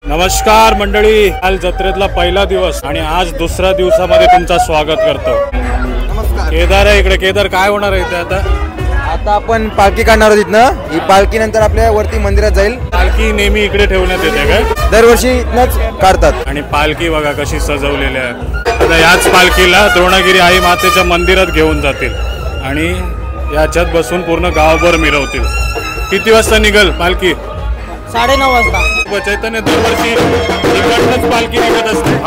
नमस्कार मंडळी, काल जत्रेतला पहिला दिवस आणि आज दुसऱ्या दिवसामध्ये तुमचं स्वागत करतो। नमस्कार। केदार आहे इकडे। केदार, काय होणार आहे ते आता आपण पालखी काढणार आहोत ना। ही पालखी नंतर आपल्या वरती मंदिरात जाईल। पालखी नेहमी इकडे ठेवण्यात येते काय? दरवर्षी इथनच काढतात। आणि पालखी बघा कशी सजवलेली आहे। आता याच पालखीला द्रोणागिरी आई मातेच्या मंदिरात घेऊन जातील आणि याच्यात बसून पूर्ण गावभर मिरवतील। किती वाजता निघल पालखी? 9:30 वाजता। चैतन्य दरवर्षी इकडनंच पालखी निघत असते।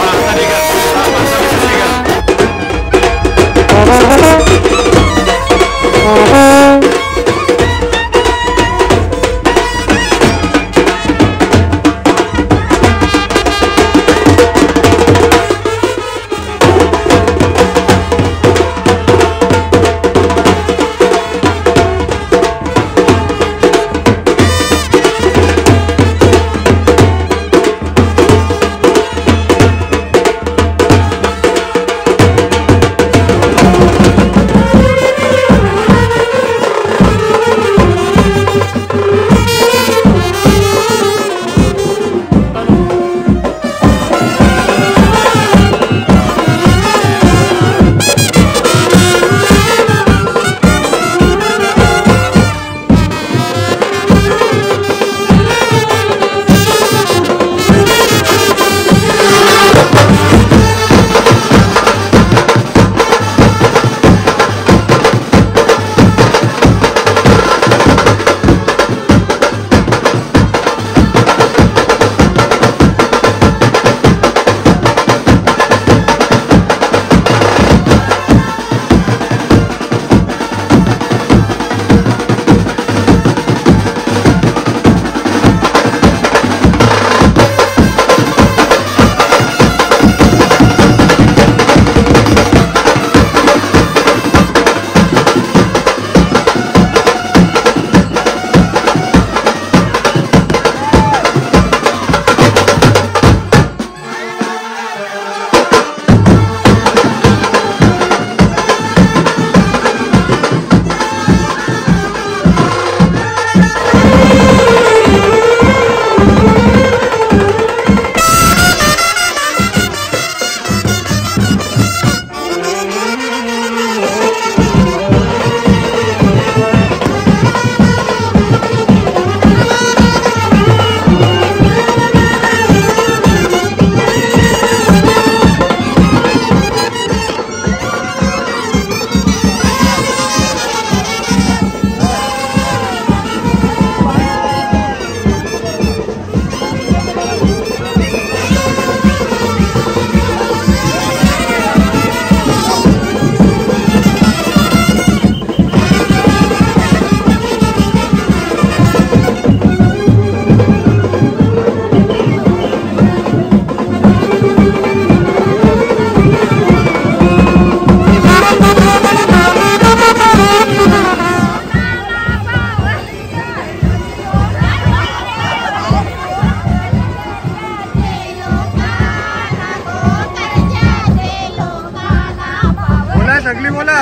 सगळी बोला।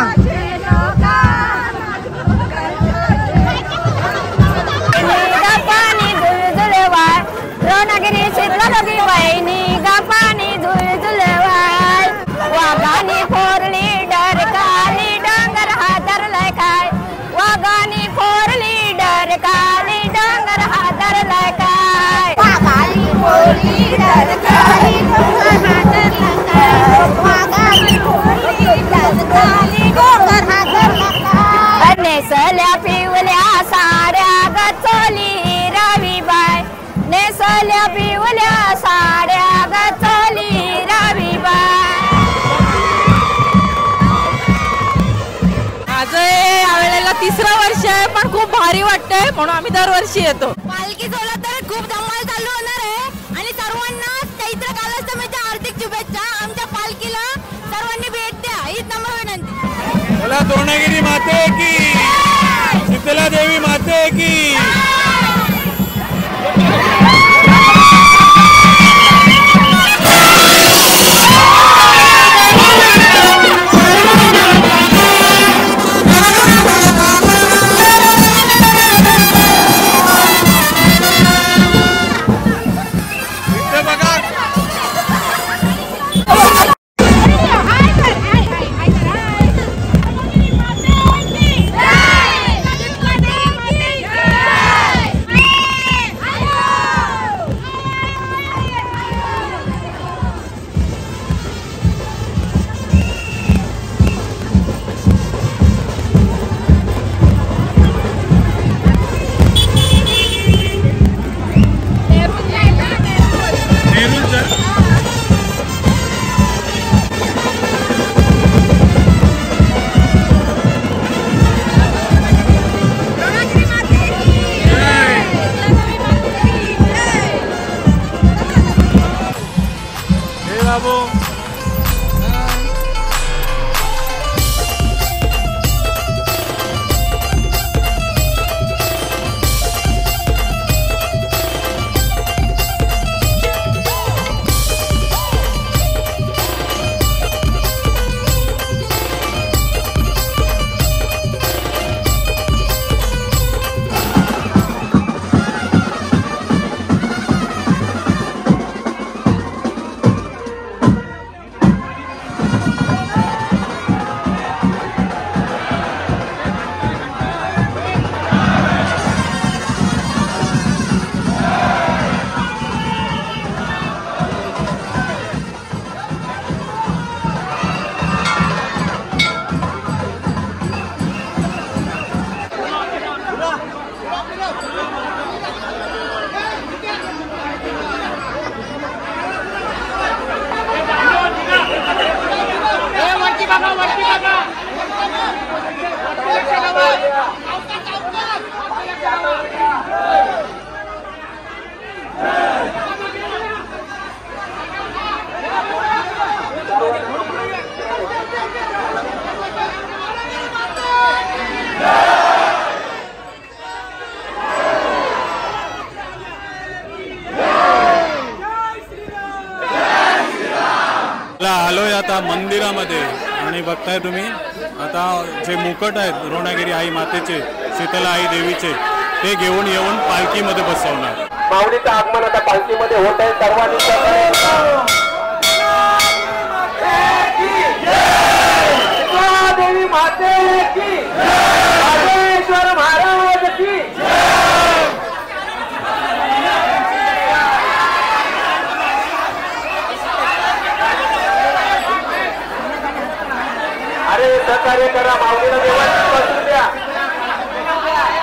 पाणी धुळधुळवाय द्रोणागिरी शीतला लगी वाहिनी गा पाणी धुळधुळवाय वाघानी फोरली डरकाली डोंगर हादरलाय काय वाघानी फोरली डरकाली डोंगर हादरलाय काय वाघानी फोरली डरकाली डोंगर हादरलाय काय वाघानी फोरली डरकाली डोंगर हादरलाय काय नेसल्या पिवल्या साड्या गचोली रविबाई नेसल्या पिवल्या साड्या गचोली रविबाई। आज यावेळेला 3रं वर्ष आहे पण खूप भारी वाटतंय म्हणून आम्ही दरवर्षी येतो। पालखी सोहळा तर खूप धमाल चालू होणार आहे आणि सर्वांना चैत्र कालाष्टमीच्या हार्दिक शुभेच्छा। आमच्या पालखीला सर्वांनी भेट द्या हीच नम्र विनंती। बोला द्रोणागिरी माते की, शीतला देवी माते की। बाबू. आलोय आता मंदिरामध्ये आणि बघताय तुम्ही आता जे मुकुट आहेत द्रोणागिरी आई मातेचे, शीतला आई देवीचे, ते घेऊन येऊन पालखीमध्ये बसवणार. माऊलीचं आगमन आता पालखीमध्ये होत आहे. सर्वांनी देवी माते की राजेश्वर महाराज की. अरे सहकार्य करा, माऊलीला देवाची बसू द्या.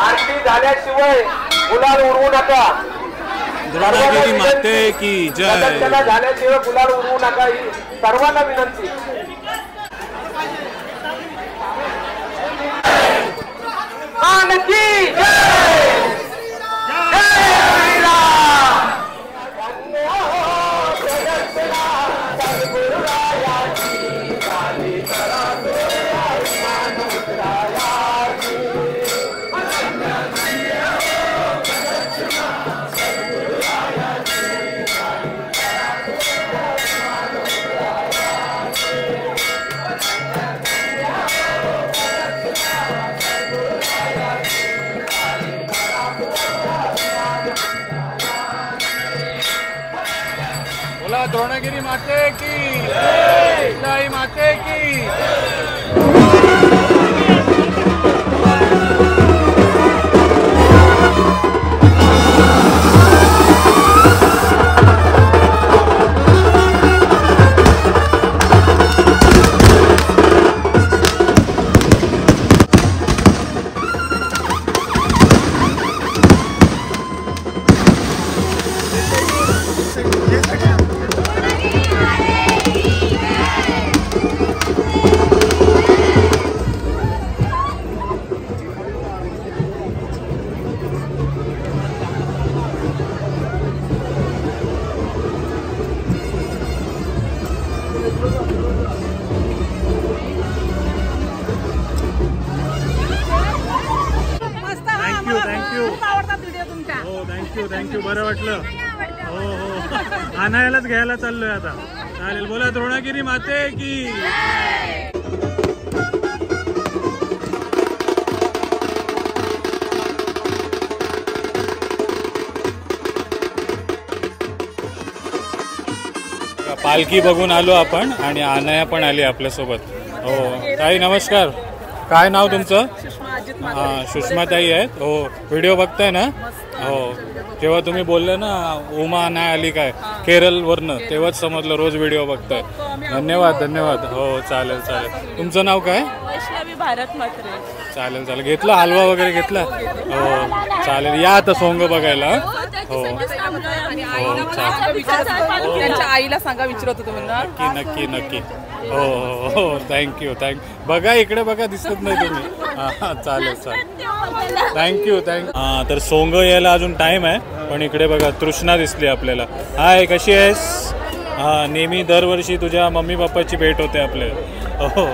आरती झाल्याशिवाय गुलाल उडवू नका. द्रोणागिरी माते की जय. झाल्याशिवाय गुलाल उडवू नका ही सर्वांना विनंती. की बोला द्रोणागिरी माते की जय, आई माते की. थँक्यू. बरं वाटलं. हो हो, आणायलाच घ्यायला चाललोय आता. चालेल. बोला द्रोणागिरी माते की. पालखी बघून आलो आपण आणि अनाया पण आली आपल्यासोबत. हो ताई नमस्कार. काय नाव तुमचं? हां सुषमाताई आहेत. हो व्हिडिओ बघताय ना? हो जेव्हा तुम्ही बोलले ना उमा नाही आली काय केरळवरनं, तेव्हाच समजलं रोज व्हिडिओ बघताय. धन्यवाद धन्यवाद. हो चालेल चालेल. तुमचं नाव काय? वैष्णवी भारत म्हात्रे. चालेल चालेल. घेतला हलवा वगैरे घेतला? हो चालेल. या आता सोंग बघायला. हो त्यांच्या आईला सांगा विचारतो तुम्ही. नक्की नक्की नक्की. हो हो हो थँक्यू बघा इकडे बघा, दिसत नाही तुम्ही. हां चालेल चालेल. थँक्यू. हां तर सोंग यायला अजून टाईम आहे, पण इकडे बघा तृष्णा दिसली आपल्याला. हाय कशी आहेस? हां नेहमी दरवर्षी तुझ्या मम्मी पप्पाची भेट होते आपले. हो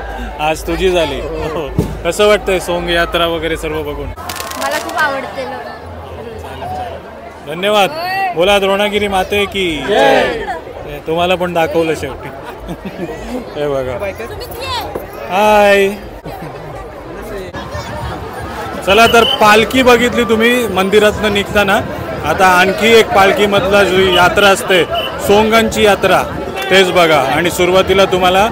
आज तुझी झाली. हो कसं वाटतंय सोंग यात्रा वगैरे सर्व बघून? मला खूप आवडते. धन्यवाद. बोला द्रोणागिरी माते की तुम्हाला पण दाखवलं शेवटी. हे बघा. हाय. चला तर पालखी बघितली तुम्ही मंदिरातनं निघताना. आता आणखी एक पालखीमधला जी यात्रा असते सोंगांची यात्रा तेच बघा. आणि सुरुवातीला तुम्हाला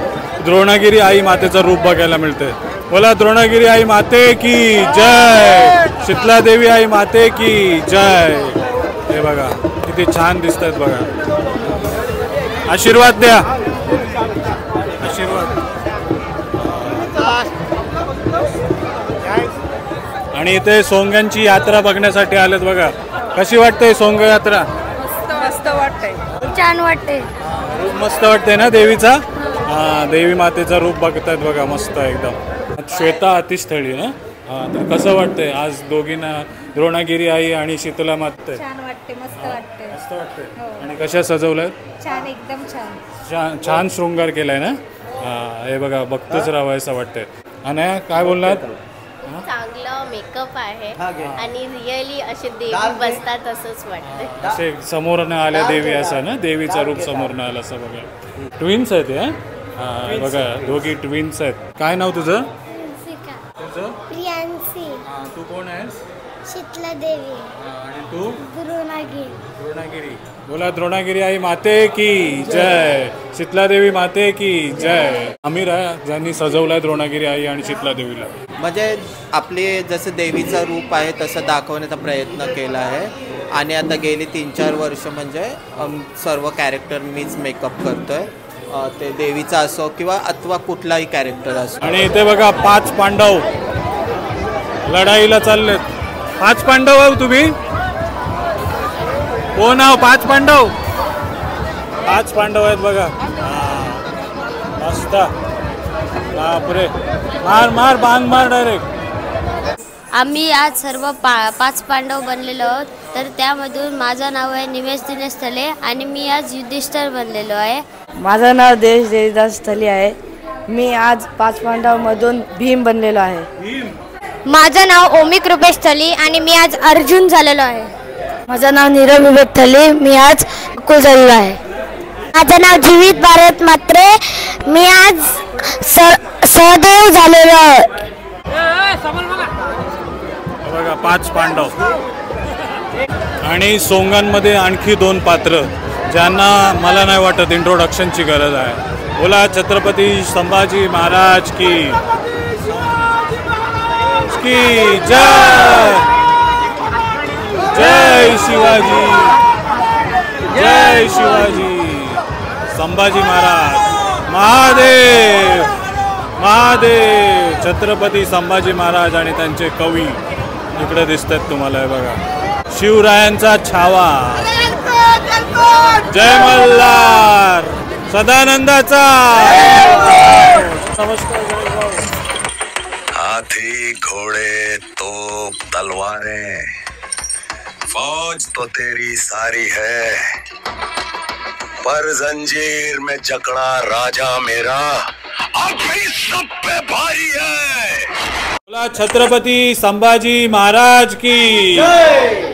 द्रोणागिरी आई मातेचं रूप बघायला मिळते. बोला द्रोणागिरी आई माते की जय. शीतला देवी आई माते की जय. हे बघा किती छान दिसत आहेत बघा. आशीर्वाद द्या. आशीर्वाद. आणि इथे सोंगांची यात्रा बघण्यासाठी आलेत बघा. कशी वाटते सोंग यात्रा? मस्त वाटतंय. छान वाटते. रूप मस्त वाटते ना देवीचा. हा देवी मातेचा रूप बघतायत बघा मस्त एकदम. श्वेता अतिस्थळी ना. हा तर कसं वाटतंय आज दोघींना द्रोणागिरी आई आणि शीतला माते? छान वाटते. मस्त वाटते. मस्त वाटते. आणि कशा सजवलंय? छान एकदम छान. छान छान शृंगार केलाय ना. हा हे बघा बघतच राहावं असं वाटतंय. आणि काय बोलणार? चांगलं मेकअप आहे आणि रिअली असे देवी बसतात असंच वाटतं. असे समोर न आल्या देवी असं ना देवीचं रूप समोर न आलं असं बघा. ट्विन्स आहेत हे. हा बघा दोघी ट्विन्स आहेत. काय नाव तुझं? तुझं? प्रियांशी. तू कोण आहेस? शीतला देवी. आणि तू? द्रोणागिरी. द्रोणागिरी. बोला द्रोणागिरी आई माते की जय. शीतला देवी माते की जय. आमिर आहे ज्यांनी सजवलाय द्रोणागिरी आई आणि शीतला देवीला. म्हणजे आपले जसं देवीचं रूप आहे तसं दाखवण्याचा प्रयत्न केला आहे. आणि आता गेली 3-4 वर्ष म्हणजे सर्व कॅरेक्टर मीच मेकअप करतोय. ते देवीचा असो किंवा अथवा कुठलाही कॅरेक्टर असो. आणि इथे बघा 5 पांडव लढाईला चाललेत. 5 पांडव आहो तुम्ही? कोण आहो 5 पांडव? 5 पांडव आहेत बघा. मस्त. बापरे. मार मार बांग मार डायरेक्ट. आम्ही आज सर्व 5 पांडव बनलेलो आहोत. तर त्यामधून माझं नाव आहे निमेश दिनेश स्थले आणि मी आज युधिष्ठिर बनलेलो आहे. माझं नाव देश देवीदास स्थली आहे. मी आज 5 पांडवमधून भीम बनलेलो आहे. माझं नाव ओमी कृपेश थली आणि मी आज अर्जुन झालेलो आहे. माझं नाव नीरव विवेक थली. मी आज कुल झालेलो आहे. माझं नाव जीवित भारत मात्रे. मी आज सहदेव झालेलो आहे. बघा 5 पांडव. आणि सोंगांमध्ये आणखी 2 पात्र ज्यांना मला नाही वाटत इंट्रोडक्शनची गरज आहे. बोला छत्रपती संभाजी महाराज की जय. जय शिवाजी. जय शिवाजी. संभाजी महाराज. महादेव. महादेव. छत्रपती संभाजी महाराज आणि त्यांचे कवी इकडे दिसतात तुम्हाला. हे बघा शिवरायांचा छावा. जय मल्हार. सदानंदाचा. नमस्कार. हाथी घोड़े तोप तलवारें फौज तो तेरी सारी है पर जंजीर में जकड़ा राजा मेरा अभी सब पे भारी है. बोला छत्रपती संभाजी महाराज की.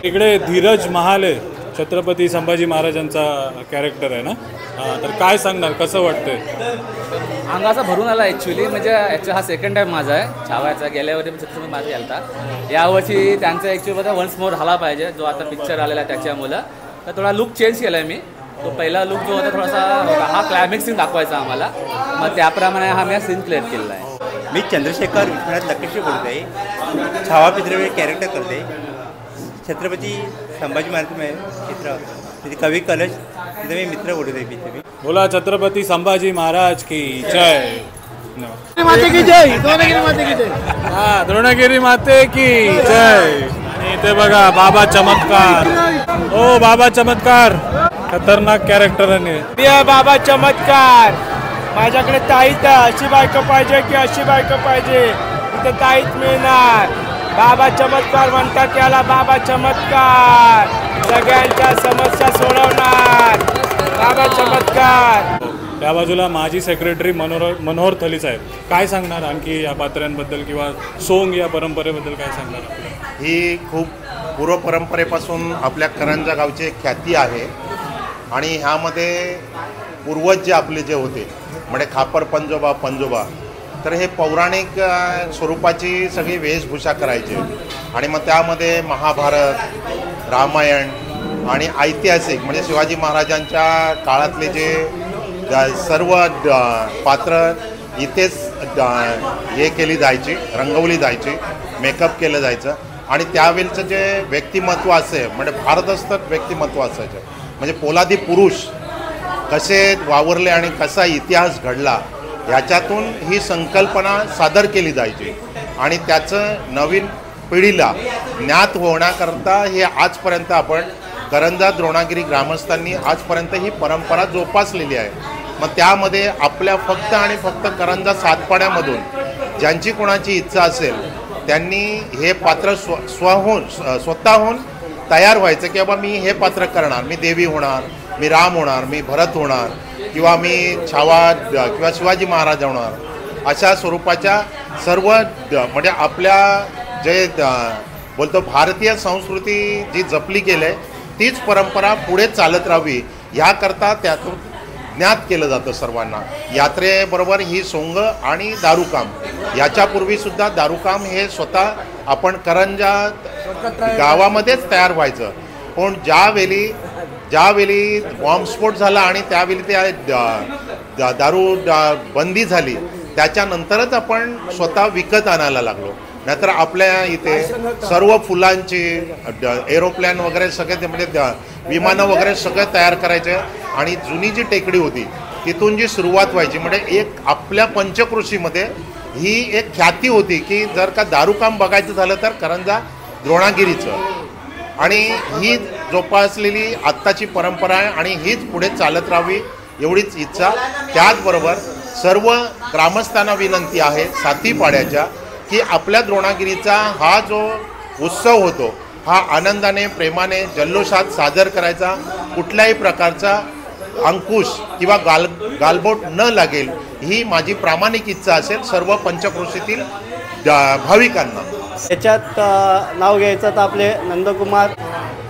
इकडे धीरज महाल आहे. छत्रपती संभाजी महाराजांचा कॅरेक्टर आहे ना. तर काय सांगणार कसं वाटतंय? अंगाचा भरून आला ॲक्च्युली. म्हणजे हा 2nd टाईम माझा आहे छावायचा. गेल्यावर्षी छत्रपती माझा गेलता. यावर्षी त्यांचा ॲक्च्युअली बघा वन्स मोर झाला पाहिजे जो आता पिक्चर आलेला आहे त्याच्यामुळं. तर थोडा लुक चेंज केला आहे मी. तो पहिला लुक जो होता थोडासा हा क्लायमॅक्स सीन दाखवायचा आम्हाला. मग त्याप्रमाणे हा मी सीन क्लिअर केलेला आहे. मी चंद्रशेखर विश्वनाथ लकेशी बोलत आहे. छावा पित्रे कॅरेक्टर करते. छत्रपती संभाजी महाराज चित्र तिथे कवी कलश तिथे मी मित्र बोलत आहे. तिथे बोला छत्रपती संभाजी महाराज की जय. माते की जय. द्रोणागिरी माते की जय. हा द्रोणागिरी माते की जय. आणि इथे बघा बाबा चमत्कार. ओ बाबा चमत्कार खतरनाक कॅरेक्टर आहे. बाबा चमत्कार. माझ्याकडे ताईत अशी बायको पाहिजे की अशी बायको पाहिजे इथे ताईत मिळणार. बाबा चमत्कार म्हणतात त्याला. बाबा चमत्कार सगळ्यांच्या समस्या सोडवणार. बाबा चमत्कार. त्या बाजूला माजी सेक्रेटरी मनोहर थलीच आहेत. काय सांगणार आणखी या पात्र्यांबद्दल किंवा सोंग या परंपरेबद्दल काय सांगणार? ही खूप पूर्वपरंपरेपासून आपल्या करंजा गावची एक ख्याती आहे आणि ह्यामध्ये पूर्वज जे आपले जे होते म्हणजे खापर पंजोबा तर हे पौराणिक स्वरूपाची सगळी वेशभूषा करायचे आणि मग त्यामध्ये महाभारत, रामायण आणि ऐतिहासिक म्हणजे शिवाजी महाराजांच्या काळातले जे सर्व पात्र इथेच हे केली जायची, रंगवली जायची, मेकअप केलं जायचं आणि त्यावेळेचं जे व्यक्तिमत्व असे म्हणजे भारदस्त व्यक्तिमत्व असायचं म्हणजे पोलादी पुरुष कसे वावरले आणि कसा इतिहास घडला ह्याच्यातून ही संकल्पना सादर केली जायची आणि त्याचं नवीन पिढीला ज्ञात होण्याकरता हे आजपर्यंत आपण करंजा द्रोणागिरी ग्रामस्थांनी आजपर्यंत ही परंपरा जोपासलेली आहे. मग त्यामध्ये आपल्या फक्त आणि फक्त करंजा सातपाड्यामधून ज्यांची कोणाची इच्छा असेल त्यांनी हे पात्र स्वतःहून तयार व्हायचं की बाबा मी हे पात्र करणार, मी देवी होणार, मी राम होणार, मी भरत होणार किंवा मी छावा किंवा शिवाजी महाराज होणार अशा स्वरूपाच्या सर्व म्हणजे आपल्या जे बोलतो भारतीय संस्कृती जी जपली गेली आहे तीच परंपरा पुढे चालत राहावी ह्याकरता त्यातून ज्ञात केलं जातं सर्वांना. यात्रेबरोबर ही सोंग आणि दारूकाम याच्यापूर्वीसुद्धा दारूकाम हे स्वतः आपण करंजा गावामध्येच तयार व्हायचं पण ज्यावेळी बॉम्बस्फोट झाला आणि त्यावेळी त्या दारू बंदी झाली त्याच्यानंतरच आपण स्वतः विकत आणायला लागलो. नाहीतर आपल्या इथे सर्व फुलांची एरोप्लेन वगैरे सगळे म्हणजे विमानं वगैरे सगळे तयार करायचे आणि जुनी जी टेकडी होती तिथून जी सुरुवात व्हायची म्हणजे एक आपल्या पंचकृषीमध्ये ही एक ख्याती होती की जर का दारूकाम बघायचं झालं तर करंजा द्रोणागिरीचं आणि ही जोपासलेली आत्ताची परंपरा आहे आणि हीच पुढे चालत राहावी एवढीच इच्छा. त्याचबरोबर सर्व ग्रामस्थांना विनंती आहे साती पाड्याच्या की आपल्या द्रोणागिरीचा हा जो उत्सव होतो हा आनंदाने प्रेमाने जल्लोषात सादर करायचा, कुठल्याही प्रकारचा अंकुश किंवा गालबोट न लागेल ही माझी प्रामाणिक इच्छा असेल सर्व पंचक्रोशीतील भाविकांना. याच्यात नाव घ्यायचं तर आपले नंदकुमार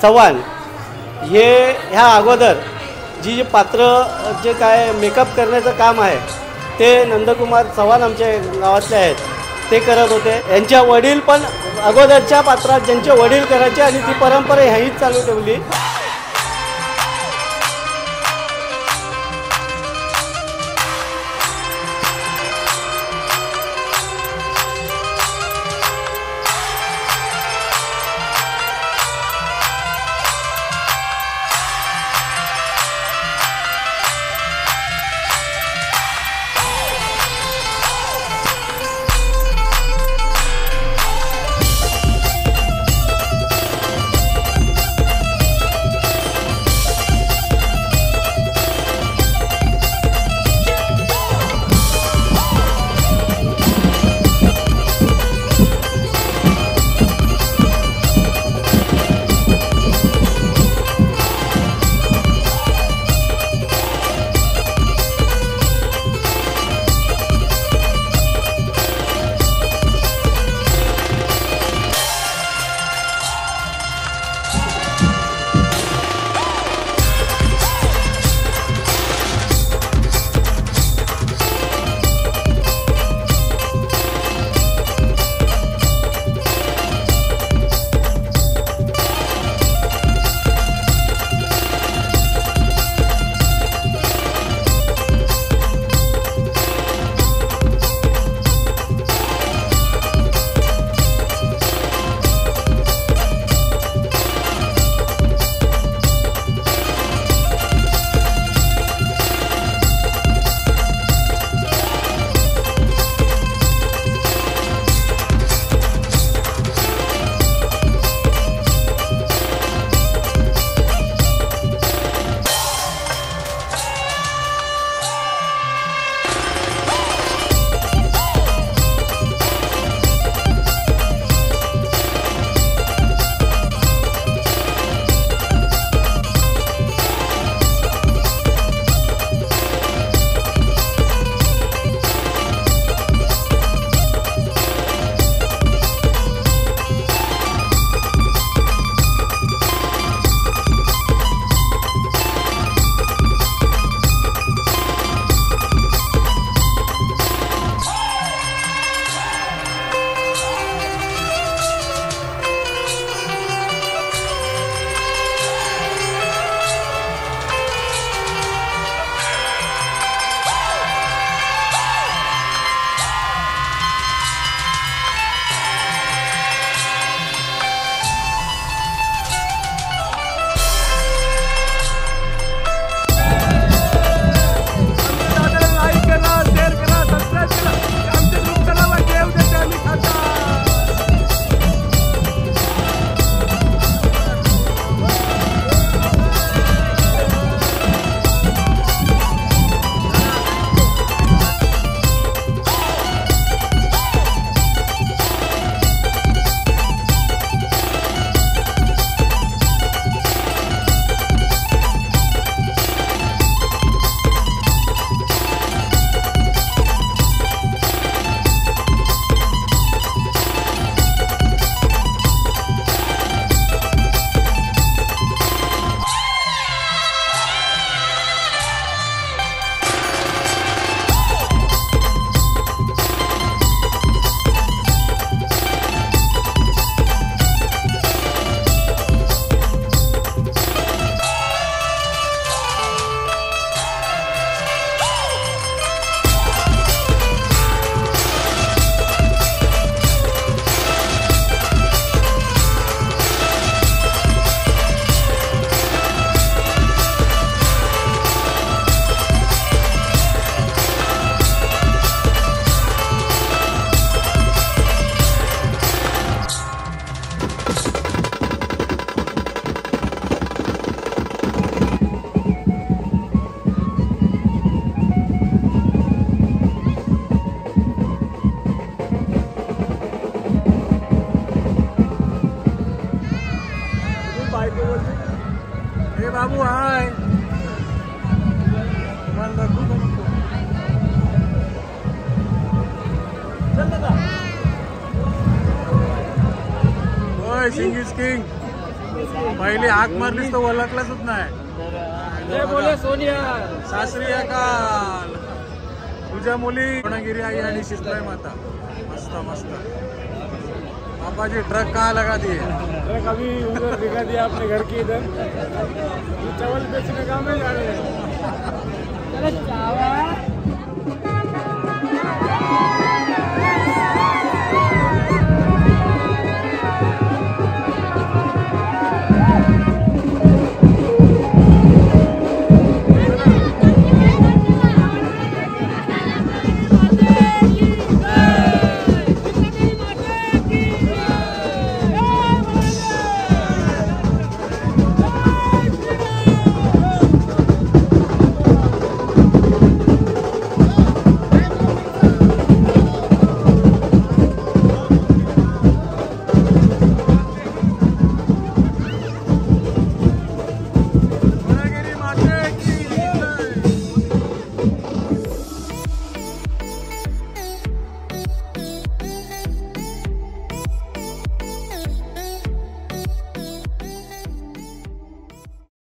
चव्हाण हे ह्या अगोदर जी पात्र जे काय मेकअप करण्याचं काम आहे ते नंदकुमार चव्हाण आमच्या गावातले आहेत ते करत होते. यांच्या वडील पण अगोदरच्या पात्रात ज्यांचे वडील करायचे आणि ती परंपरा ह्याहीच चालू ठेवली. चाललंय सिंग इज किंग. पहिली हाक मारलीस तर ओळखलाच नाही. बोले सोनिया सासरी अकाल. तुझ्या मुली गुणगिरी आई आणि शिस्ताई माता. मस्त मस्त. पापा जी ट्रक कहाँ लगा दिए? ट्रक अभी उधर दिखा दिया अपने घर के इधर. चावल बेचने का में जा रहे हैं.